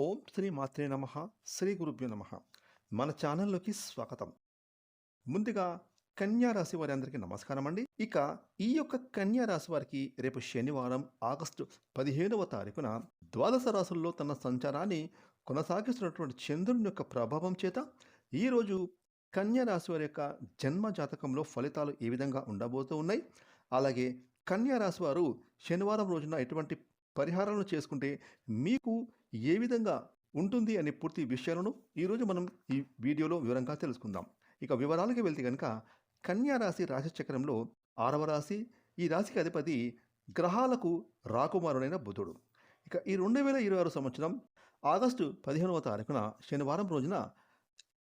ఓం శ్రీ మాత్రే నమః. శ్రీ గురుభ్యో నమః. మన ఛానల్లోకి స్వాగతం. ముందుగా కన్యా రాశి వారి అందరికీ నమస్కారం అండి. ఇక ఈ యొక్క కన్యా రాశి వారికి రేపు శనివారం ఆగస్టు 15వ తారీఖున ద్వాదశ రాశుల్లో తన సంచారాన్ని కొనసాగిస్తున్నటువంటి చంద్రుని యొక్క ప్రభావం చేత ఈరోజు కన్యా రాశి వారి యొక్క జన్మ జాతకంలో ఫలితాలు ఏ విధంగా ఉండబోతూ ఉన్నాయి, అలాగే కన్యా రాశి వారు శనివారం రోజున ఎటువంటి పరిహారాలను చేసుకుంటే మీకు ఏ విధంగా ఉంటుంది అనే పూర్తి విషయాలను ఈరోజు మనం ఈ వీడియోలో వివరంగా తెలుసుకుందాం. ఇక వివరాలకి వెళ్తే కనుక కన్యా రాశి రాశి చక్రంలో 6వ రాశి. ఈ రాశికి అధిపతి గ్రహాలకు రాకుమారుడైన బుధుడు. ఇక ఈ 2026 సంవత్సరం ఆగస్టు 15వ తారీఖున శనివారం రోజున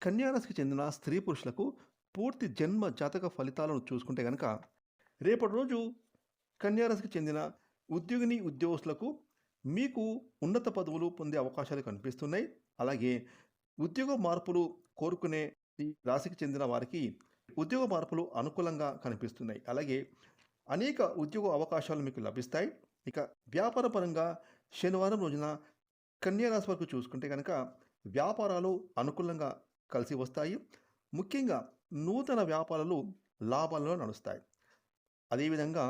కన్యా రాశికి చెందిన స్త్రీ పురుషులకు పూర్తి జన్మ జాతక ఫలితాలను చూసుకుంటే కనుక రేపటి రోజు కన్యా రాశికి చెందిన ఉద్యోగస్తులకు మీకు ఉన్నత పదవులు పొందే అవకాశాలు కనిపిస్తున్నాయి. అలాగే ఉద్యోగ మార్పులు కోరుకునే ఈ రాశికి చెందిన వారికి ఉద్యోగ మార్పులు అనుకూలంగా కనిపిస్తున్నాయి. అలాగే అనేక ఉద్యోగ అవకాశాలు మీకు లభిస్తాయి. ఇక వ్యాపార పరంగా శనివారం రోజున కన్యా రాశి వరకు చూసుకుంటే కనుక వ్యాపారాలు అనుకూలంగా కలిసి వస్తాయి. ముఖ్యంగా నూతన వ్యాపారాలు లాభాలలో నడుస్తాయి. అదేవిధంగా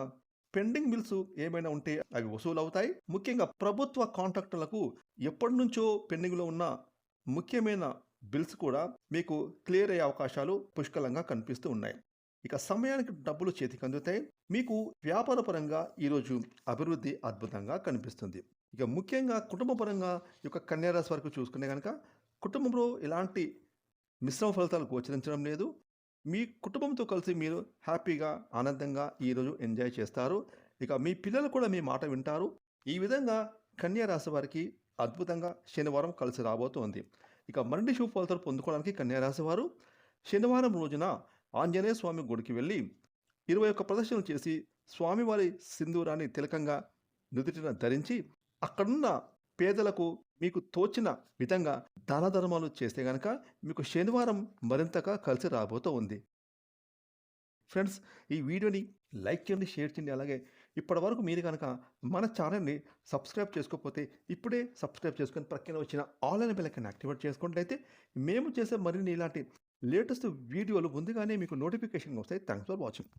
పెండింగ్ బిల్స్ ఏమైనా ఉంటే అవి వసూలు అవుతాయి. ముఖ్యంగా ప్రభుత్వ కాంట్రాక్టులకు ఎప్పటి నుంచో పెండింగ్లో ఉన్న ముఖ్యమైన బిల్స్ కూడా మీకు క్లియర్ అయ్యే అవకాశాలు పుష్కలంగా కనిపిస్తూ ఉన్నాయి. ఇక సమయానికి డబ్బులు చేతికి అందుతాయి. మీకు వ్యాపార పరంగా ఈరోజు అభివృద్ధి అద్భుతంగా కనిపిస్తుంది. ఇక ముఖ్యంగా కుటుంబ పరంగా ఈ యొక్క కన్యా రాశి వరకు చూసుకునే కనుక కుటుంబంలో ఎలాంటి మిశ్రమ ఫలితాలు గోచరించడం లేదు. మీ కుటుంబంతో కలిసి మీరు హ్యాపీగా ఆనందంగా ఈరోజు ఎంజాయ్ చేస్తారు. ఇక మీ పిల్లలు కూడా మీ మాట వింటారు. ఈ విధంగా కన్యా రాశి వారికి అద్భుతంగా శనివారం కలిసి రాబోతోంది. ఇక మరిన్ని శుభ ఫలితాలు పొందుకోవడానికి కన్యా రాశి వారు శనివారం రోజున ఆంజనేయ స్వామి గుడికి వెళ్ళి 21 ప్రదక్షిణలు చేసి స్వామివారి సింధూరాన్ని తిలకంగా నుదుటిన ధరించి అక్కడున్న పేదలకు మీకు తోచిన విధంగా దాన ధర్మాలు చేస్తే కనుక మీకు శనివారం మరింతగా కలిసి రాబోతూ ఉంది. ఫ్రెండ్స్, ఈ వీడియోని లైక్ చేయండి, షేర్ చేయండి. అలాగే ఇప్పటి వరకు మీరు కనుక మన ఛానల్ని సబ్స్క్రైబ్ చేసుకోకపోతే ఇప్పుడే సబ్స్క్రైబ్ చేసుకొని ప్రక్కన వచ్చిన ఆన్లైన్ బెల్ ఐకాన్ యాక్టివేట్ చేసుకున్నట్లయితే మేము చేసే మరిన్ని ఇలాంటి లేటెస్ట్ వీడియోలు ముందుగానే మీకు నోటిఫికేషన్ వస్తాయి. Thanks for watching.